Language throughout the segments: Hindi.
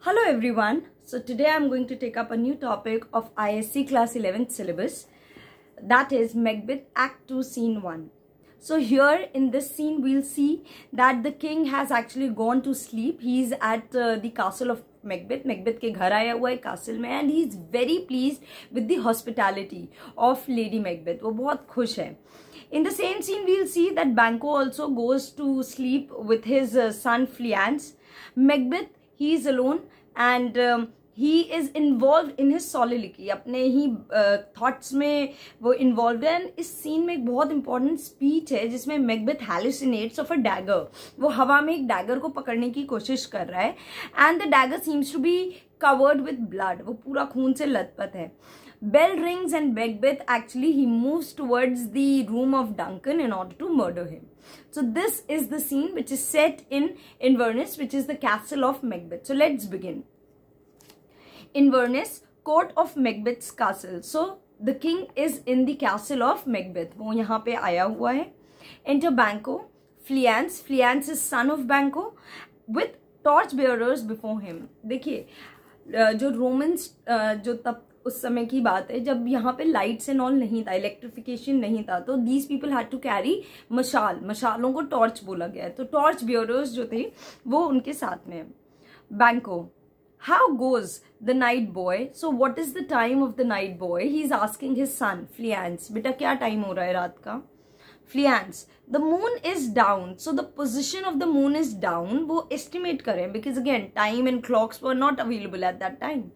Hello everyone. So today I'm going to take up a new topic of ISC class 11th syllabus, that is Macbeth Act 2 Scene 1. So here in this scene we'll see that the king has actually gone to sleep. He is at the castle of Macbeth. Macbeth के घर आया हुआ है castle में and he is very pleased with the hospitality of Lady Macbeth. वो बहुत खुश है. In the same scene we'll see that Banquo also goes to sleep with his son Fleance. Macbeth, he is alone and he is involved in his soliloquy. अपने ही thoughts में वो involved है. And इस scene में एक बहुत important speech है जिसमें Macbeth hallucinates of a dagger. वो हवा में एक dagger को पकड़ने की कोशिश कर रहा है and the dagger seems to be covered with blood. वो पूरा खून से लथपथ है. Bell rings and Macbeth actually he moves towards the room of Duncan in order to murder him. So this is the scene which is set in Inverness, which is the castle of Macbeth. So let's begin. Inverness, court of Macbeth's castle. So the king is in the castle of Macbeth. वो यहाँ पे आया हुआ है. Enter Banquo, Fleance. Fleance is son of Banquo with torch bearers before him. देखिए जो रोमन्स जो तब उस समय की बात है जब यहाँ पे लाइट्स एंड ऑल नहीं था, इलेक्ट्रिफिकेशन नहीं था, तो these people had to carry मशालों को टॉर्च बोला गया है. तो टॉर्च बियरर्स जो थे वो उनके साथ में. Banquo, how goes the night boy? So what is the time of the night boy? He is asking his son Fleance, बेटा क्या टाइम हो रहा है रात का? Fleance, the moon is down. So the position of the moon is down. वो estimate करें because again time and clocks were not available at that time.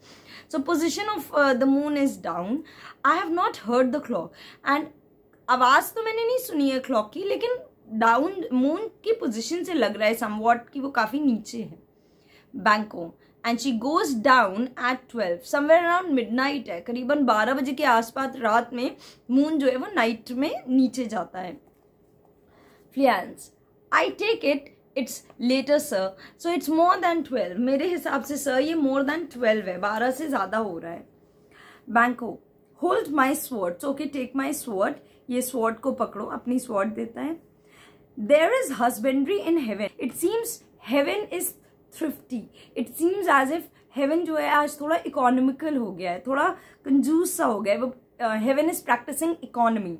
So position of the moon is down. I have not heard the clock and आवाज तो मैंने नहीं सुनी है clock की, लेकिन down moon की position से लग रहा है somewhat कि वो काफी नीचे है. Banquo, and she goes down at 12, somewhere around midnight है, करीबन 12 बजे के आसपास रात में मून जो है वो नाइट में नीचे जाता है. Fleance, I take it's later sir, so it's more than 12. मेरे हिसाब से सर ये more than 12 है, 12 से ज्यादा हो रहा है. Banquo, hold my sword. So okay, take my sword. ये sword को पकड़ो, अपनी sword देता है. There is husbandry in heaven. It seems heaven is thrifty. It seems as if heaven जो है आज थोड़ा economical हो गया है, थोड़ा कंजूस सा हो गया है. वो heaven is practicing economy.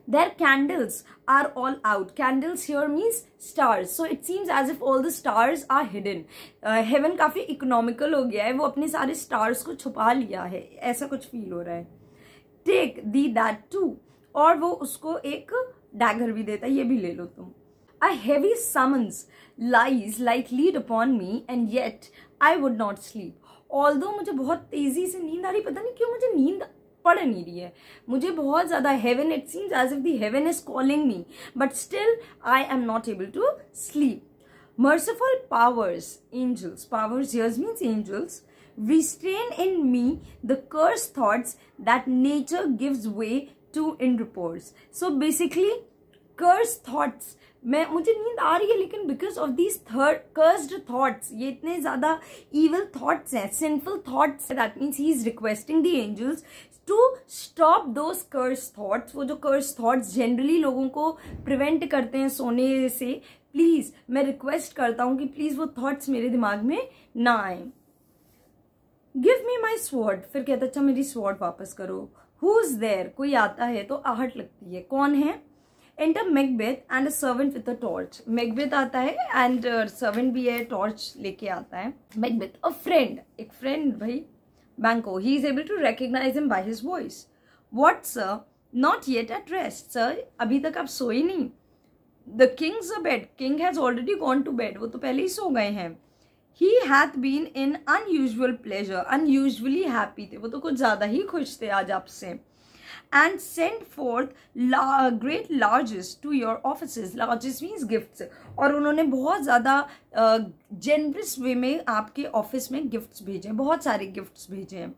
Their candles are all out. Candles here means stars. So it seems as if all the stars are hidden. Heaven काफी economical हो गया है, वो अपने सारे stars को छुपा लिया है, ऐसा कुछ feel हो रहा है. Take thee that too. और वो उसको एक dagger भी देता है, ये भी ले लो तुम. A heavy summons lies like lead upon me and yet I would not sleep. Although मुझे बहुत तेजी से नींद आ रही, पता नहीं क्यों मुझे नींद पड़ नहीं रही है, मुझे बहुत ज्यादा heaven, it seems as if the heaven is calling me, but still I am not able to sleep. Merciful powers, angels, powers here means angels, restrain in me the cursed thoughts that nature gives way to in reports. So basically cursed thoughts, मुझे नींद आ रही है लेकिन because of these cursed thoughts, ये इतने ज्यादा evil thoughts हैं, sinful thoughts, that means he is requesting the angels to stop those cursed thoughts. वो जो cursed thoughts generally लोगों को prevent करते हैं सोने से, प्लीज मैं रिक्वेस्ट करता हूँ कि प्लीज वो थॉट्स मेरे दिमाग में ना आए. गिव मी माई स्वॉर्ड, फिर कहता अच्छा मेरी स्वॉर्ड वापस करो. हु इज देयर, कोई आता है तो आहट लगती है, कौन है? Enter Macbeth and a servant with a torch. Macbeth आता है and servant भी है, torch लेके आता है. Macbeth, a friend, एक friend भाई. Banquo, he is able to recognize him by his voice. What sir? Not yet at rest. Sir, अभी तक आप सोए नहीं. The king's abed. King has already gone to bed. वो तो पहले ही सो गए हैं. He hath been in unusual pleasure. Unusually happy थे, वो तो कुछ ज्यादा ही खुश थे आज आपसे. And send forth great largesse to your offices. Largesse means gifts. और उन्होंने बहुत ज़्यादा generous way में आपके ऑफिस में गिफ्ट्स भेजे, बहुत सारे गिफ्ट्स भेजे हैं.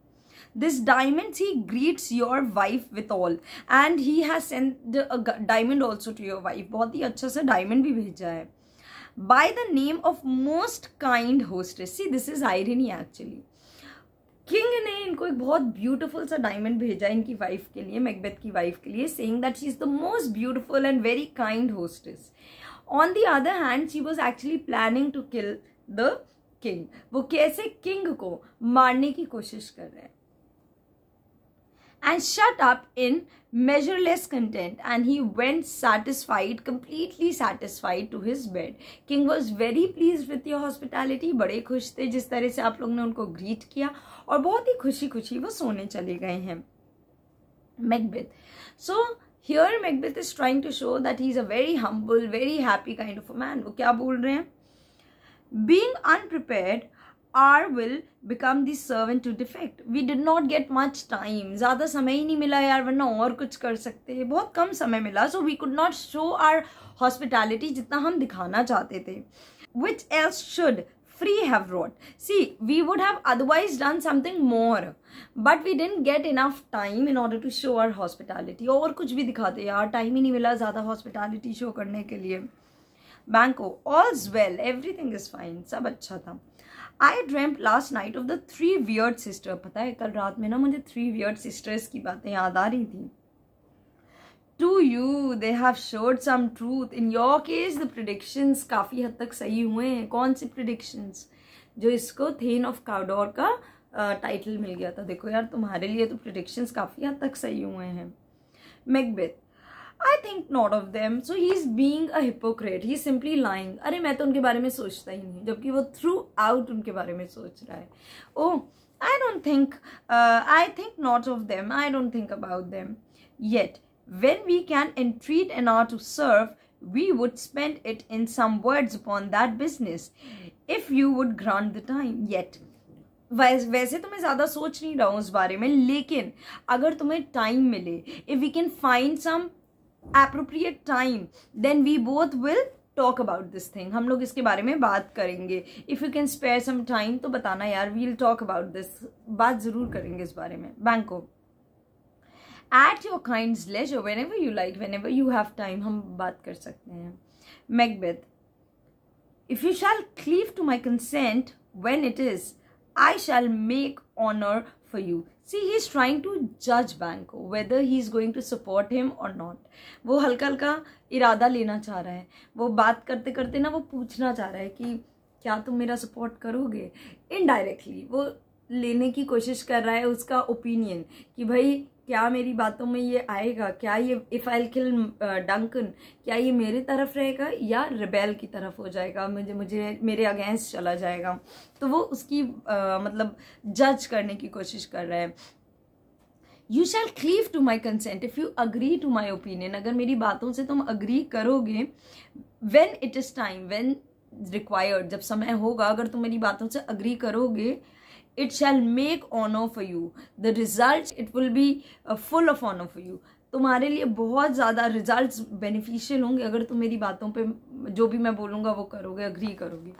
This diamond he greets your wife with all, and he has sent a diamond also to your wife. बहुत ही अच्छा सा diamond भी भेजा है. By the name of most kind hostess. See, this is irony actually. King ने इनको एक बहुत ब्यूटीफुल सा डायमंड भेजा इनकी वाइफ के लिए, मैकबेथ की वाइफ के लिए, saying that she is the most beautiful and very kind hostess. On the other hand she was actually planning to kill the king, वो कैसे किंग को मारने की कोशिश कर रहे हैं। And shut up in measureless content, and he went satisfied, completely satisfied to his bed. King was very pleased with your hospitality, बड़े खुश थे जिस तरह से आप लोग ने उनको ग्रीट किया, और बहुत ही खुशी खुशी वो सोने चले गए हैं। Macbeth. So here Macbeth is trying to show that he is a very humble, very happy kind of a man. वो क्या बोल रहे हैं? Being unprepared, R will become the servant to defect. We did not get much time. ज़्यादा समय ही नहीं मिला यार, वरना और कुछ कर सकते हैं, बहुत कम समय मिला. So we could not show our hospitality जितना हम दिखाना चाहते थे. Which else should Free have wrought? See, we would have otherwise done something more, but we didn't get enough time in order to show our hospitality. और कुछ भी दिखाते यार, टाइम ही नहीं मिला ज़्यादा hospitality show करने के लिए. Banquo, all's well, everything is fine, सब अच्छा था. I dreamt last night of the 3 weird sisters. पता है कल रात में ना मुझे 3 weird sisters की बातें याद आ रही थी. To you, they have showed some truth. In your case, the predictions काफ़ी हद तक सही हुए हैं. कौन सी predictions? जो इसको थेन ऑफ काउडोर का टाइटल मिल गया था. देखो यार, तुम्हारे लिए तो predictions काफ़ी हद तक सही हुए हैं. Macbeth, I think not of them. So he is being a hypocrite. He is simply lying. अरे मैं तो उनके बारे में सोचता ही नहीं, जबकि वो throughout उनके बारे में सोच रहा है. Oh, I don't think. I think not of them. I don't think about them. Yet, when we can entreat an hour to serve, we would spend it in some words upon that business, if you would grant the time. Yet, वैसे तो मैं ज़्यादा सोच नहीं रहा हूँ उस बारे में, लेकिन अगर तुम्हें टाइम मिले, if we can find some appropriate time, then we both will talk about this thing. हम लोग इसके बारे में बात करेंगे. If you can spare some time, तो बताना यार, we'll talk about this. बात ज़रूर करेंगे इस बारे में. Banquo, at your kind's leisure, whenever you like, whenever you have time, हम बात कर सकते हैं. Macbeth, if you shall cleave to my consent when it is, I shall make honor for you. See, he is trying to judge Banquo whether he is going to support him or not. वो हल्का हल्का इरादा लेना चाह रहा है. वो बात करते करते ना वो पूछना चाह रहा है कि क्या तुम मेरा सपोर्ट करोगे. इनडायरेक्टली वो लेने की कोशिश कर रहा है उसका ओपिनियन कि भाई क्या मेरी बातों में ये आएगा, क्या ये इफ आई किल डंकन, क्या ये मेरे तरफ रहेगा या रिबेल की तरफ हो जाएगा, मुझे मेरे अगेंस्ट चला जाएगा. तो वो उसकी मतलब जज करने की कोशिश कर रहा है. You shall cleave to my consent if you agree to my opinion. अगर मेरी बातों से तुम अग्री करोगे, when it is time, when required, जब समय होगा, अगर तुम मेरी बातों से अग्री करोगे, it shall make honor for you. The results, it will be full of honor for you. तुम्हारे लिए बहुत ज़्यादा रिजल्ट्स बेनिफिशियल होंगे अगर तुम मेरी बातों पे जो भी मैं बोलूँगा वो करोगे, अग्री करोगे.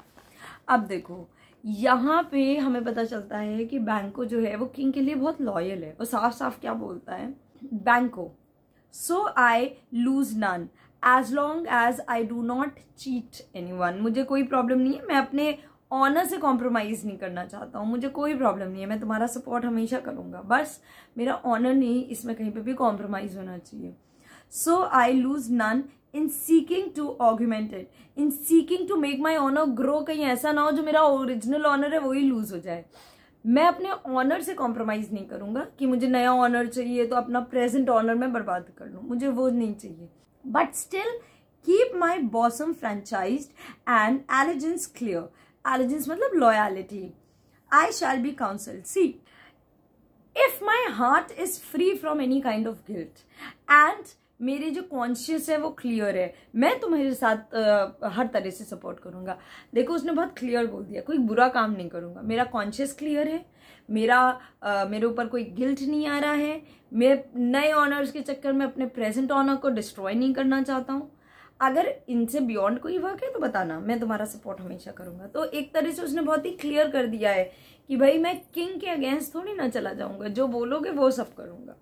अब देखो यहाँ पे हमें पता चलता है कि बैंको जो है वो किंग के लिए बहुत लॉयल है. वो साफ साफ क्या बोलता है, Banquo, so I lose none as long as I do not cheat anyone. मुझे कोई प्रॉब्लम नहीं है, मैं अपने ऑनर से कॉम्प्रोमाइज़ नहीं करना चाहता हूँ, मुझे कोई प्रॉब्लम नहीं है, मैं तुम्हारा सपोर्ट हमेशा करूँगा, बस मेरा ऑनर नहीं इसमें कहीं पे भी कॉम्प्रोमाइज़ होना चाहिए. So I lose none in seeking to augmented, in seeking to make my honour grow. कहीं ऐसा ना हो जो मेरा ओरिजिनल ऑनर है वही लूज हो जाए. मैं अपने ऑनर से कॉम्प्रोमाइज़ नहीं करूँगा कि मुझे नया ऑनर चाहिए तो अपना प्रेजेंट ऑनर मैं बर्बाद कर लूँ, मुझे वो नहीं चाहिए. But still keep my bosom फ्रेंचाइज्ड and allegiance clear. Allegiance मतलब loyalty. I shall be counseled. See, if my heart is free from any kind of guilt and मेरे जो कॉन्शियस है वो क्लियर है, मैं तुम्हारे साथ हर तरह से सपोर्ट करूँगा. देखो उसने बहुत क्लियर बोल दिया, कोई बुरा काम नहीं करूँगा. मेरा कॉन्शियस क्लियर है, मेरे ऊपर कोई गिल्ट नहीं आ रहा है, मैं नए ऑनर्स के चक्कर में अपने प्रेजेंट ऑनर को डिस्ट्रॉय नहीं करना चाहता हूँ. अगर इनसे बियॉन्ड कोई वर्क है तो बताना, मैं तुम्हारा सपोर्ट हमेशा करूंगा. तो एक तरह से उसने बहुत ही क्लियर कर दिया है कि भाई मैं किंग के अगेंस्ट थोड़ी ना चला जाऊंगा, जो बोलोगे वो सब करूंगा.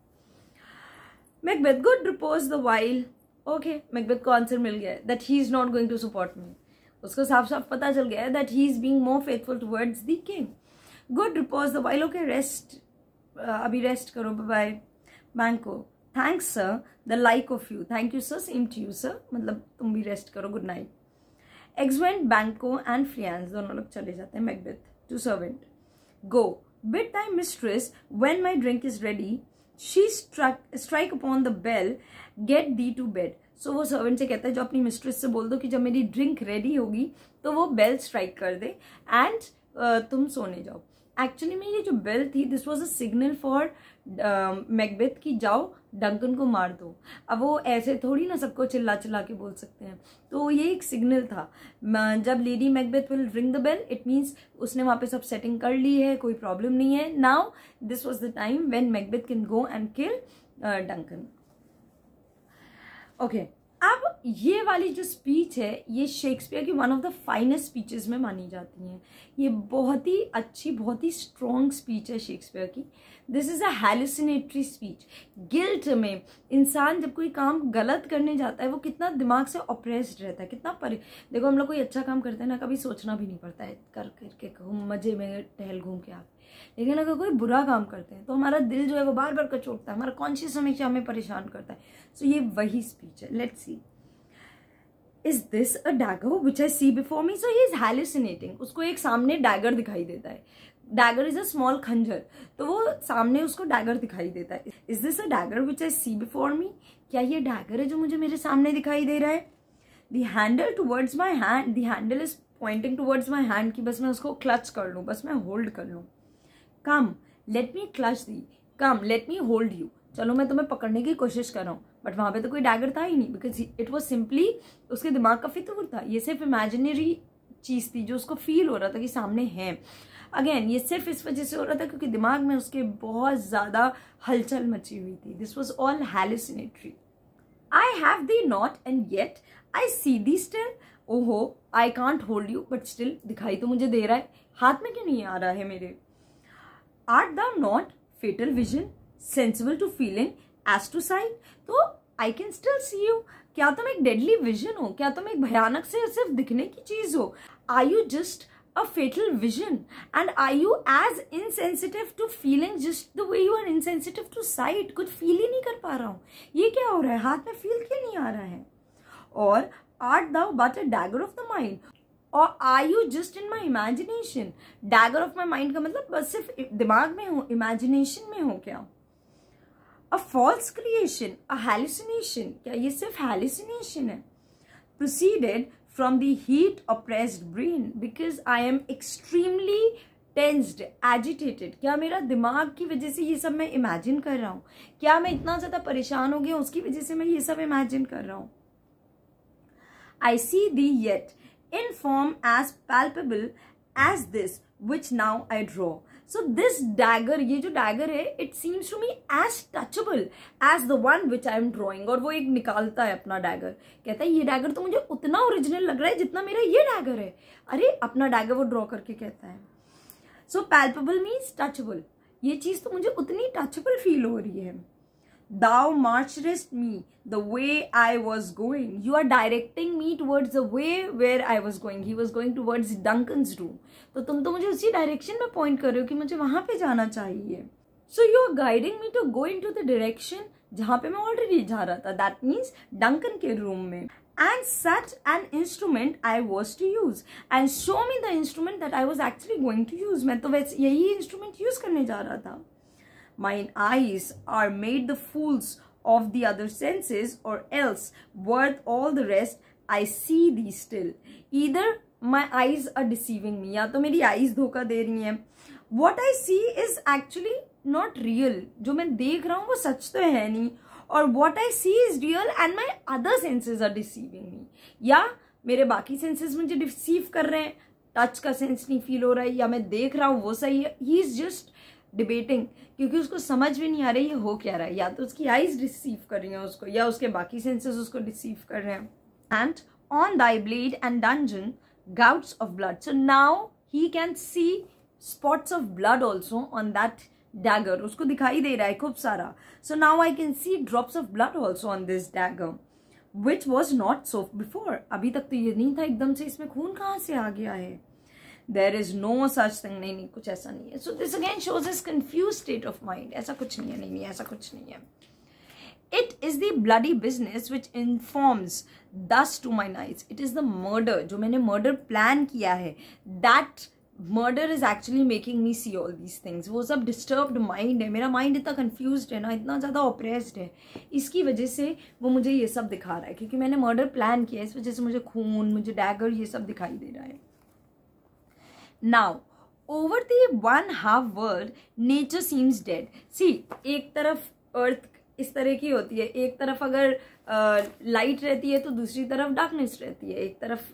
Macbeth, good repose the while. Okay, Macbeth को आंसर मिल गया है that he is not going to support me. उसको साफ साफ पता चल गया है that he is being more faithful towards the king. Good repose the while. Okay, rest, अभी रेस्ट करो, bye bye. Banquo, thanks sir, the like of you. Thank you sir, same to you sir. मतलब तुम भी रेस्ट करो, good night. Exeunt, Banquo and Fleance, दोनों लोग चले जाते हैं Macbeth to servant. Go, bid thy mistress when my drink is ready. She strike upon the bell, get thee to bed. So वो सर्वेंट से कहता है जो अपनी मिस्ट्रेस से बोल दो कि जब मेरी ड्रिंक रेडी होगी तो वो बेल स्ट्राइक कर दे एंड तुम सोने जाओ. एक्चुअली में ये जो बेल थी this was a signal for Macbeth कि जाओ डंकन को मार दो. अब वो ऐसे थोड़ी ना सबको चिल्ला चिल्ला के बोल सकते हैं, तो ये एक सिग्नल था. जब lady Macbeth will ring the bell it means उसने वहां पे सब सेटिंग कर ली है, कोई प्रॉब्लम नहीं है. Now this was the time when Macbeth can go and kill Duncan. Okay, अब ये वाली जो स्पीच है ये शेक्सपियर की one of the finest speeches में मानी जाती है. ये बहुत ही अच्छी, बहुत ही स्ट्रॉन्ग स्पीच है शेक्सपियर की. This is a hallucinatory speech. Guilt में इंसान जब कोई काम गलत करने जाता है वो कितना दिमाग से ऑप्रेस्ड रहता है, कितना देखो हम लोग कोई अच्छा काम करते हैं ना, कभी सोचना भी नहीं पड़ता है, कर करके मजे में टहल घूम के आगे. लेकिन अगर कोई बुरा काम करते हैं तो हमारा दिल जो है वो बार बार कचोटता है, हमारा कॉन्शियस हमेशा हमें परेशान करता है. सो ये वही स्पीच है. Let's see. Is this a dagger which I see before me. So he is hallucinating. उसको एक सामने डैगर दिखाई देता है. डैगर इज अ स्मॉल खंजर, तो वो सामने उसको डैगर दिखाई देता है. Is this a dagger which I see before me. क्या ये डैगर है जो मुझे मेरे सामने दिखाई दे रहा है. The handle towards my hand. The handle is pointing towards my hand कि बस मैं उसको क्लच कर लूँ, बस मैं होल्ड कर लूँ. Come let me clutch thee. Come let me hold you. चलो मैं तुम्हें पकड़ने की कोशिश कर रहा हूँ. बट वहां पे तो कोई डैगर था ही नहीं, बिकॉज इट वॉज सिंपली उसके दिमाग का फितूर था. ये सिर्फ इमेजिनरी चीज थी जो उसको फील हो रहा था कि सामने है. अगेन ये सिर्फ इस वजह से हो रहा था क्योंकि दिमाग में उसके बहुत ज्यादा हलचल मची हुई थी. This was all hallucinatory. I have thee not and yet I see thee still. ओहो, I can't hold you but still दिखाई तो मुझे दे रहा है, हाथ में क्यों नहीं आ रहा है मेरे. Art thou not fatal vision, sensible to feeling, as to sight? तो I can still see you. क्या तुम एक deadly vision हो? क्या तुम एक भयानक से सिर्फ दिखने की चीज हो? Are you just a fatal vision? And are you as insensitive to feeling just the way you are insensitive to sight? कुछ feel ही नहीं कर पा रहा हूँ. ये क्या हो रहा है? हाथ में feel क्यों नहीं आ रहा है? और art thou but a dagger of the mind? और are you just in my imagination. Dagger of my mind का मतलब बस सिर्फ दिमाग में हो, इमेजिनेशन में हो क्या. A false creation, a hallucination. क्या ये सिर्फ हैलुसिनेशन है. Proceeded from the heat oppressed brain because I am extremely tensed agitated. क्या मेरा दिमाग की वजह से ये सब मैं इमेजिन कर रहा हूँ. क्या मैं इतना ज्यादा परेशान हो गया उसकी वजह से मैं ये सब इमेजिन कर रहा हूँ. आई see the yet in form as palpable as this which now I draw. So this dagger, ये जो dagger है, it seems to me as touchable as the one which I am drawing. और वो एक निकालता है अपना dagger, कहता है ये dagger तो मुझे उतना ओरिजिनल लग रहा है जितना मेरा ये dagger है. अरे अपना dagger वो draw करके कहता है. So palpable means touchable. ये चीज तो मुझे उतनी touchable feel हो रही है. Thou marchest me the way I was going. You are directing me towards the way where I was going. He was going towards Duncan's room. तो तुम तो मुझे उसी डायरेक्शन में पॉइंट कर रहे हो कि मुझे वहां पे जाना चाहिए. So you are guiding me to go into the direction जहां पे मैं ऑलरेडी जा रहा था. That means Duncan के रूम में. And such an instrument I was to use. And show me the instrument that I was actually going to use. मैं तो वैसे यही इंस्ट्रूमेंट यूज करने जा रहा था. Mine eyes are made the fools of the other senses, or else, worth all the rest, I see thee still. Either my eyes are deceiving me, या तो मेरी eyes धोखा दे रही हैं. What I see is actually not real. जो मैं देख रहा हूँ वो सच तो है नहीं. और what I see is real and my other senses are deceiving me. या मेरे बाकी senses मुझे deceive कर रहे हैं. टच का सेंस नहीं फील हो रहा है, या मैं देख रहा हूँ वो सही है. He is just डिबेटिंग, क्योंकि उसको समझ में नहीं आ रही है हो क्या रहा है. या तो उसकी आईज डिसीव कर रही हैं उसको, या उसके बाकी सेंसेस उसको डिसीव कर रहे हैं. And on Dai blade and dungeon gouts of blood. So now he can see spots of blood also on that dagger. उसको दिखाई दे रहा है खूब सारा. So now I can see drops of blood also on this dagger, which was not so before. अभी तक तो ये नहीं था, एकदम से इसमें खून कहाँ से आ गया है. There is no such thing. नहीं कुछ ऐसा नहीं है. So this again shows his confused state of mind. ऐसा कुछ नहीं है, नहीं ऐसा कुछ नहीं है. It is the bloody business which informs thus to my nights. It is the murder, जो मैंने murder plan किया है, that murder is actually making me see all these things. वो सब disturbed mind है, मेरा mind इतना confused है ना, इतना ज़्यादा oppressed है, इसकी वजह से वो मुझे ये सब दिखा रहा है, क्योंकि मैंने murder plan किया है, इस वजह से मुझे खून, मुझे dagger, ये सब दिखाई दे रहा है. Now over the 1/2 world nature seems dead. See, एक तरफ earth इस तरह की होती है, एक तरफ अगर लाइट रहती है तो दूसरी तरफ डार्कनेस रहती है, एक तरफ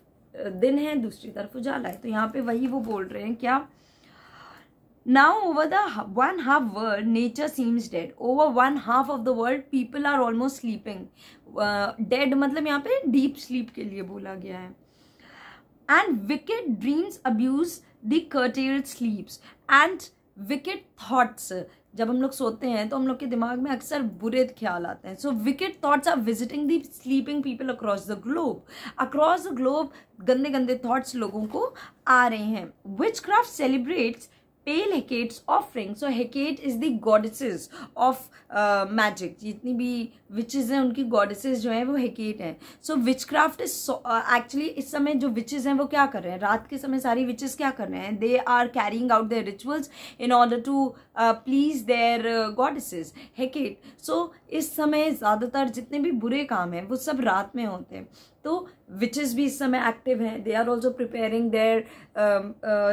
दिन है दूसरी तरफ उजाला है. तो यहाँ पे वही वो बोल रहे हैं क्या, now over the 1/2 world nature seems dead. Over 1/2 of the world people are almost sleeping. Dead मतलब यहाँ पे डीप स्लीप के लिए बोला गया है. And wicked dreams abuse the curtailed स्लीप्स and wicked thoughts. जब हम लोग सोते हैं तो हम लोग के दिमाग में अक्सर बुरे ख्याल आते हैं. So wicked thoughts are visiting the sleeping people across the globe. Across the globe गंदे गंदे थॉट्स लोगों को आ रहे हैं. Witchcraft celebrates pale Hecate's offering. So Hecate is the goddesses of magic. जितनी भी witches हैं उनकी goddesses जो हैं वो Hecate हैं. So witchcraft is actually इस समय जो witches हैं वो क्या कर रहे हैं, रात के समय सारी witches क्या कर रहे हैं, they are carrying out their rituals in order to please their goddesses Hecate. So इस समय ज़्यादातर जितने भी बुरे काम हैं वो सब रात में होते हैं. तो witches भी इस समय active हैं. They are also preparing their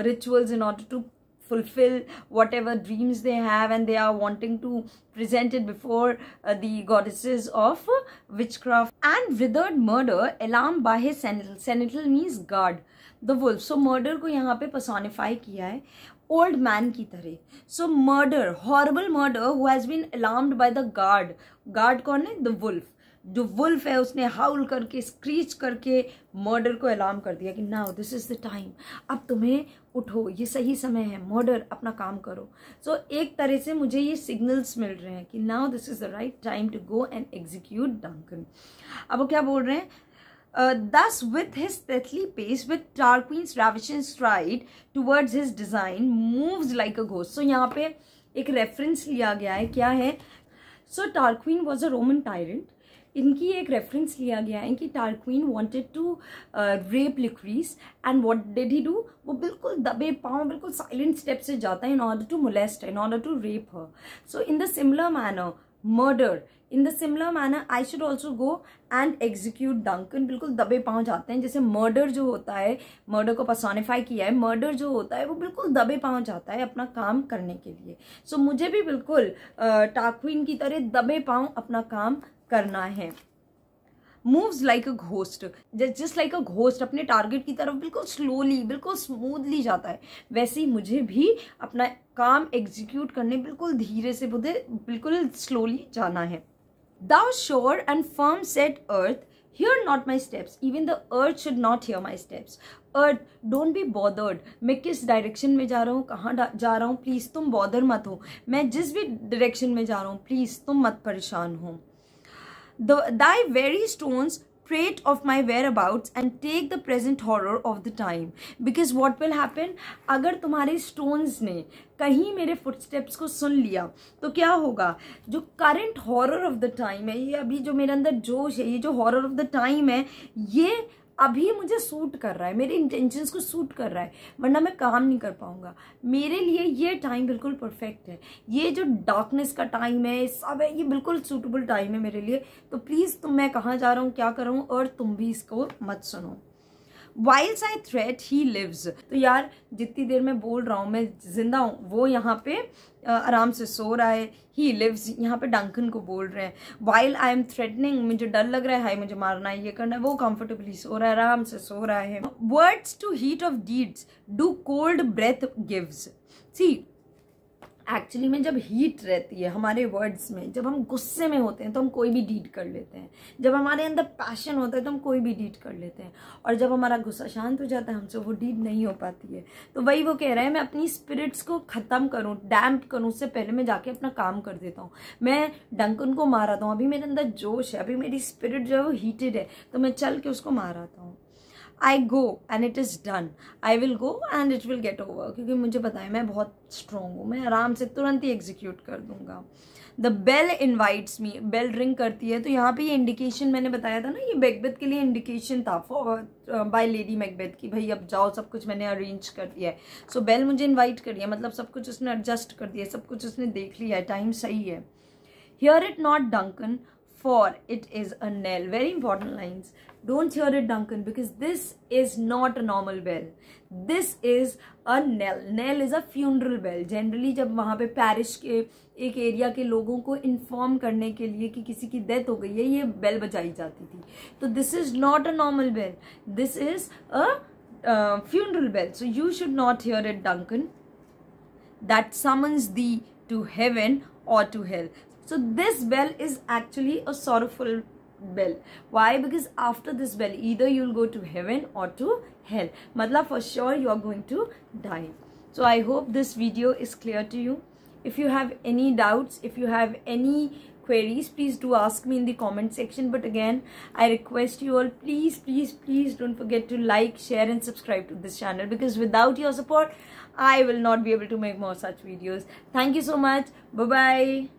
rituals in order to fulfill whatever dreams they have, and they are wanting to present it before the goddesses of witchcraft. And withered murder alarmed by his senetal. Senetal means guard, the wolf. So murder को यहाँ पे personify किया है old man की तरह. So murder, horrible murder who has been alarmed by the guard. Guard कौन है? The wolf. जो वुल्फ है उसने हाउल करके स्क्रीच करके मर्डर को अलार्म कर दिया कि now this is the time, अब तुम्हें उठो, ये सही समय है, मर्डर अपना काम करो. सो एक तरह से मुझे ये सिग्नल्स मिल रहे हैं कि now this is the right time to go and execute Duncan. अब वो क्या बोल रहे हैं, thus with his stealthy pace, with Tarquin's ravishing stride towards his design, moves like a ghost. So यहाँ पे एक रेफरेंस लिया गया है, क्या है, so Tarquin was a Roman tyrant. इनकी एक रेफरेंस लिया गया है कि Tarquin wanted to rape Lucrece and what did he do, वो बिल्कुल दबे पाँव बिल्कुल साइलेंट स्टेप से जाता है in order to molest, in order to rape her. So in the similar manner murder, in the similar manner I should also go and execute Duncan. बिल्कुल दबे पाँव जाते हैं, जैसे मर्डर जो होता है, मर्डर को पर्सोनिफाई किया है, मर्डर जो होता है वो बिल्कुल दबे पाँव जाता है अपना काम करने के लिए. सो मुझे भी बिल्कुल टार्क्विन की तरह दबे पाँव अपना काम करना है. Moves like a ghost, just like a ghost अपने टारगेट की तरफ बिल्कुल स्लोली बिल्कुल स्मूथली जाता है, वैसे ही मुझे भी अपना काम एग्जीक्यूट करने बिल्कुल धीरे से बिल्कुल स्लोली जाना है. Thou sure and firm said earth, hear not my steps, even the earth should not hear my steps. Earth, don't be bothered. मैं किस डायरेक्शन में जा रहा हूँ, कहाँ जा रहा हूँ, प्लीज तुम बॉदर मत हो. मैं जिस भी डायरेक्शन में जा रहा हूँ प्लीज तुम मत परेशान हो. Thy very stones prate of my whereabouts and take the present horror of the time. Because what will happen, अगर तुम्हारे stones ने कहीं मेरे footsteps को सुन लिया तो क्या होगा, जो current horror of the time है, ये अभी जो मेरे अंदर जोश है, ये जो horror of the time है, ये अभी मुझे सूट कर रहा है, मेरे इंटेंशंस को सूट कर रहा है, वरना मैं काम नहीं कर पाऊंगा. मेरे लिए ये टाइम बिल्कुल परफेक्ट है. ये जो डार्कनेस का टाइम है सब है, ये बिल्कुल सूटेबल टाइम है मेरे लिए. तो प्लीज तुम, मैं कहाँ जा रहा हूँ, क्या कर रहा हूँ, और तुम भी इसको मत सुनो. Whilst I threat he lives. तो यार जितनी देर मैं बोल रहा हूँ मैं जिंदा हूँ, वो यहाँ पे आराम से सो रहा है. He lives यहाँ पे डंकन को बोल रहे हैं. While I am threatening, मुझे डर लग रहा है, हाय मुझे मारना है, ये करना है, वो comfortably सो रहा है, आराम से सो रहा है. Words to heat of deeds do cold breath gives. See, actually में जब हीट रहती है हमारे वर्ड्स में, जब हम गुस्से में होते हैं तो हम कोई भी डीड कर लेते हैं, जब हमारे अंदर पैशन होता है तो हम कोई भी डीड कर लेते हैं, और जब हमारा गुस्सा शांत हो जाता है हमसे वो डीड नहीं हो पाती है. तो वही वो कह रहा है, मैं अपनी स्पिरिट्स को ख़त्म करूँ, डैम्प करूँ, उससे पहले मैं जाके अपना काम कर देता हूँ. मैं डंकन को मार आता हूँ, अभी मेरे अंदर जोश है, अभी मेरी स्पिरिट जो है वो हीटेड है, तो मैं चल के उसको मार आता हूँ. I go and it is done. I will go and it will get over. क्योंकि मुझे पता है मैं बहुत strong हूँ, मैं आराम से तुरंत ही execute कर दूंगा. The bell invites me. Bell ring करती है. तो यहाँ पे ये indication मैंने बताया था ना, ये मैकबेथ के लिए indication था by Lady Macbeth कि भाई अब जाओ, सब कुछ मैंने arrange कर दिया है. So bell मुझे invite कर दिया, मतलब सब कुछ उसने adjust कर दिया, सब कुछ उसने देख लिया है, time सही है. Hear it not, Duncan, for it is a knell. Very important lines. Don't hear it, Duncan, because this is not a normal bell. This is a knell. Knell is a funeral bell. Generally जब वहाँ पे पैरिश के एक एरिया के लोगों को इन्फॉर्म करने के लिए कि किसी की डेथ हो गई है, ये बेल बजाई जाती थी. तो this is not a normal bell. This is a funeral bell. So you should not hear it, Duncan, that summons thee to heaven or to hell. So this bell is actually a sorrowful bell. Why? Because after this bell, either you'll go to heaven or to hell. Matlab for sure you are going to die. So I hope this video is clear to you. If you have any doubts, if you have any queries, please do ask me in the comment section. But again, I request you all, please, please, please don't forget to like, share and subscribe to this channel, because without your support, I will not be able to make more such videos. Thank you so much. Bye-bye.